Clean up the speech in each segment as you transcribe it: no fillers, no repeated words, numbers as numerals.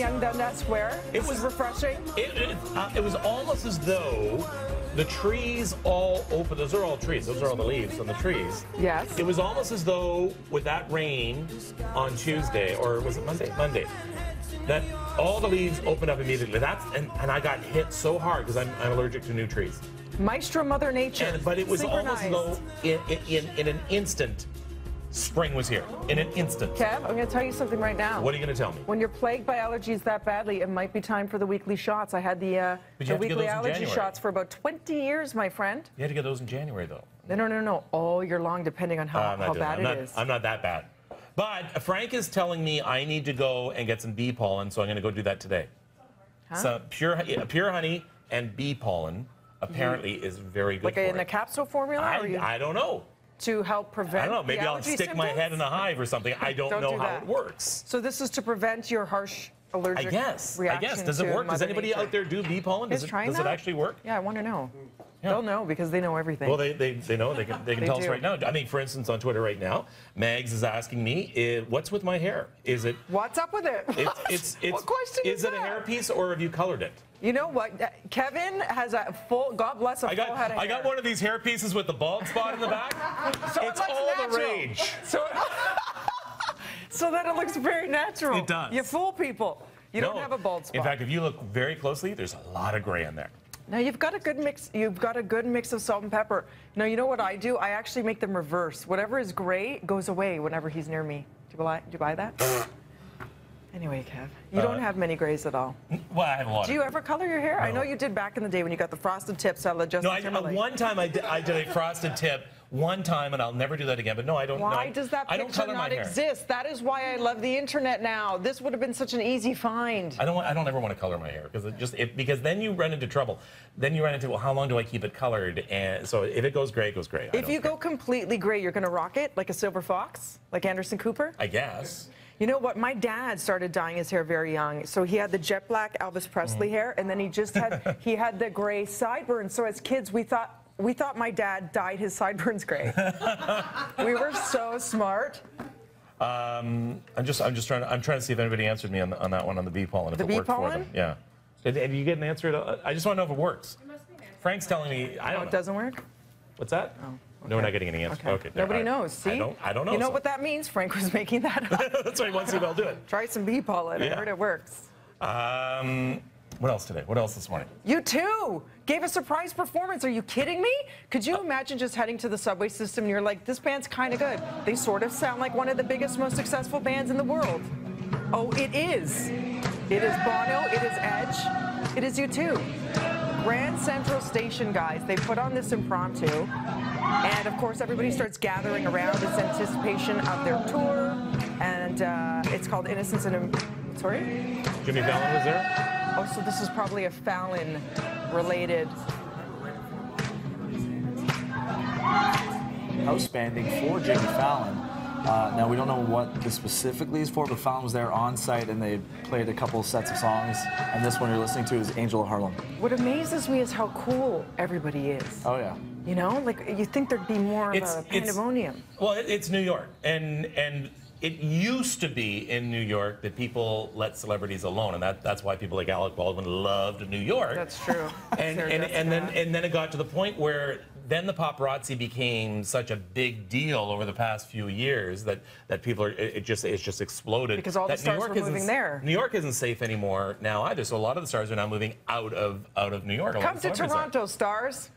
Yonge Dundas Square? It was refreshing. It was almost as though the trees all open. Those are all trees. Those are all the leaves on the trees. Yes. It was almost as though with that rain on Tuesday, or was it Monday? Monday. That all the leaves opened up immediately. And I got hit so hard because I'm allergic to new trees. Maestro Mother Nature. But it was almost as though in an instant, spring was here. In an instant. Kev, I'm going to tell you something right now. What are you going to tell me? When you're plagued by allergies that badly, it might be time for the weekly shots. I had the weekly allergy shots for about 20 years, my friend. You had to get those in January, though. No. All year long, depending on how bad it is. I'm not that bad. But Frank is telling me I need to go and get some bee pollen, so I'm going to go do that today. Huh? So pure honey and bee pollen apparently is very good. Like in a capsule formula? I don't know. To help prevent. I don't know. Maybe I'll stick my head in a hive or something. I don't know how it works. So this is to prevent your harsh allergic reaction. I guess. Does it work? Does anybody out there do bee pollen? Does it actually work? Yeah, I want to know. Yeah. They'll know because they know everything. Well, they know. They can tell us right now. I mean, for instance, on Twitter right now, Mags is asking me, what's with my hair? Is it? What's up with it? What question is it? A hairpiece, or have you colored it? You know what? Kevin has a full, God bless, full head of hair. I got one of these hair pieces with the bald spot in the back. So it's all the rage. So that it looks very natural. It does. You fool people. You don't have a bald spot. In fact, if you look very closely, there's a lot of gray in there. Now you've got a good mix. You've got a good mix of salt and pepper. Now you know what I do? I actually make them reverse. Whatever is gray goes away whenever he's near me. Do you buy that? Anyway, Kev, you don't have many grays at all. Well, I have a lot. Do you ever color your hair? No. I know you did back in the day when you got the frosted tips out of Justin Timberlake. One time I did a frosted tip. One time, and I'll never do that again. But no, I don't. Why does that picture not exist? That is why I love the internet now. This would have been such an easy find. I don't ever want to color my hair because then you run into trouble. Then you run into, well, how long do I keep it colored? And so if it goes gray, it goes gray. If you go completely gray, you're going to rock it like a silver fox, like Anderson Cooper. I guess. You know what? My dad started dyeing his hair very young. So he had the jet black Elvis Presley hair, and then he had the gray sideburns. So as kids, we thought my dad dyed his sideburns gray. We were so smart. I'm trying to see if anybody answered me on that one on the bee pollen. The bee pollen? Yeah. Did you get an answer? I just want to know if it works. Frank's telling me I don't know. It doesn't work? What's that? Oh. Okay. No, we're not getting any answer. Okay. Nobody knows. See? I don't know. You know what that means? Frank was making that up. That's why he wants to see if I'll do it. Try some bee pollen. I heard it works. What else today? What else this morning? U2 gave a surprise performance. Are you kidding me? Could you imagine just heading to the subway system and you're like, this band's kind of good. They sort of sound like one of the biggest, most successful bands in the world. Oh, it is. It is Bono. It is Edge. It is U2. Grand Central Station, guys. They put on this impromptu. And, of course, everybody starts gathering around. It's anticipation of their tour. And it's called Innocence and... Sorry? Jimmy Fallon was there? Oh, so this is probably a Fallon-related... House banding for Jimmy Fallon. Now, we don't know what this specifically is for, but Fallon was there on site, and they played a couple sets of songs. And this one you're listening to is Angel of Harlem. What amazes me is how cool everybody is. Oh, yeah. You know, like, you think there'd be more of a pandemonium. Well, it's New York, and it used to be in New York that people let celebrities alone, and that's why people like Alec Baldwin loved New York. That's true. And then it got to the point where then the paparazzi became such a big deal over the past few years that people are it's just exploded. Because all the stars were moving there. New York isn't safe anymore now either. So a lot of the stars are now moving out of New York. Come to Toronto, stars.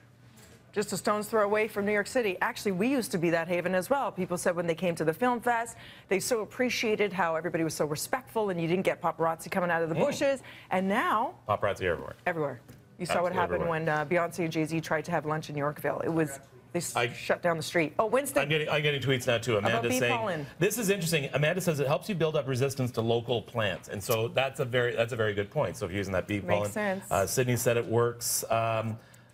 Just a stone's throw away from New York City. Actually, we used to be that haven as well. People said when they came to the film fest, they so appreciated how everybody was so respectful and you didn't get paparazzi coming out of the bushes. And now... Paparazzi everywhere. Everywhere. You saw what happened when Beyonce and Jay-Z tried to have lunch in Yorkville. It was... They shut down the street. Oh, Winston. I'm getting tweets now, too. Amanda's saying... Pollen. This is interesting. Amanda says it helps you build up resistance to local plants. And so that's a very good point. So if you're using that bee pollen... Makes sense. Sydney said it works.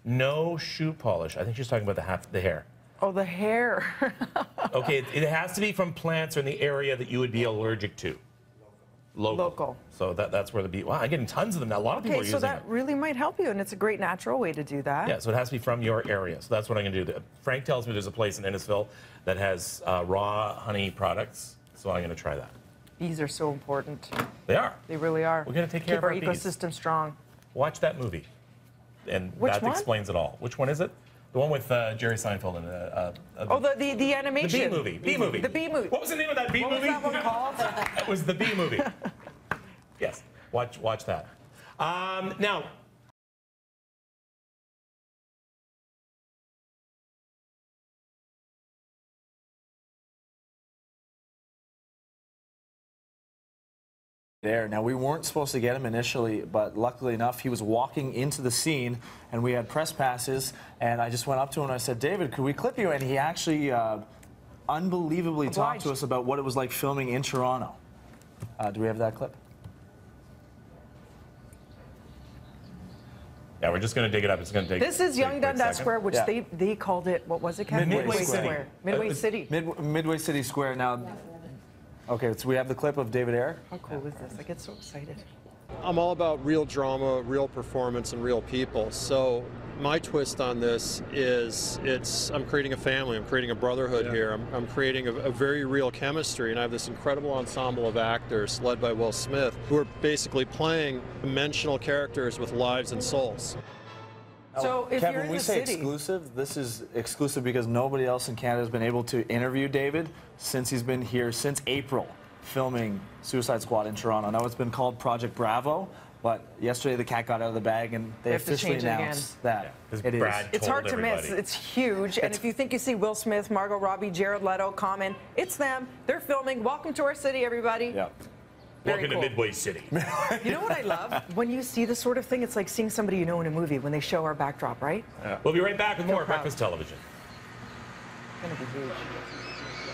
No shoe polish. I think she's talking about the hair. Oh, the hair. Okay, it has to be from plants or in the area that you would be allergic to. Local. So that's where the bee... Wow, I'm getting tons of them now. A lot of people are using it. Okay, so that really might help you, and it's a great natural way to do that. Yeah, so it has to be from your area. So that's what I'm going to do. Frank tells me there's a place in Innisfil that has raw honey products, so I'm going to try that. Bees are so important. They are. They really are. We're gonna take care Keep of our our bees. ecosystem strong. Watch that movie, and Which that one? explains it all. Which one is it? The one with Jerry Seinfeld and Oh, the animation. the Bee movie. Bee movie. The Bee movie. What was the name of that Bee What was movie? that one called? It was the Bee movie. Yes. Watch that. Now. There. Now, we weren't supposed to get him initially, but luckily enough, he was walking into the scene, and we had press passes, and I just went up to him and I said, David, could we clip you? And he actually unbelievably talked to us about what it was like filming in Toronto. Do we have that clip? Yeah, we're just going to dig it up. It's going to take. This is take a Young quick Dundas second. Square, which Yeah. they called it, what was it, Kevin? Midway City. Square. Midway City. Midway City Square. Now, okay, so we have the clip of David Ayer. How cool is this? I get so excited. I'm all about real drama, real performance, and real people. So my twist on this is I'm creating a family. I'm creating a brotherhood here. I'm creating a very real chemistry, and I have this incredible ensemble of actors led by Will Smith who are basically playing dimensional characters with lives and souls. So if Kevin, you're in when we the say city, exclusive, this is exclusive because nobody else in Canada has been able to interview David since he's been here since April filming Suicide Squad in Toronto. Now it's been called Project Bravo, but yesterday the cat got out of the bag and they have to officially change it again. announced that 'Cause it is. Brad it's told hard to miss. everybody. It's huge. And if you think you see Will Smith, Margot Robbie, Jared Leto, Common, it's them. They're filming. Welcome to our city, everybody. Yeah. Very Welcome cool. to Midway City. You know what I love? When you see this sort of thing, it's like seeing somebody you know in a movie when they show our backdrop, right? We'll be right back with more proud. Breakfast Television. It's going to be huge.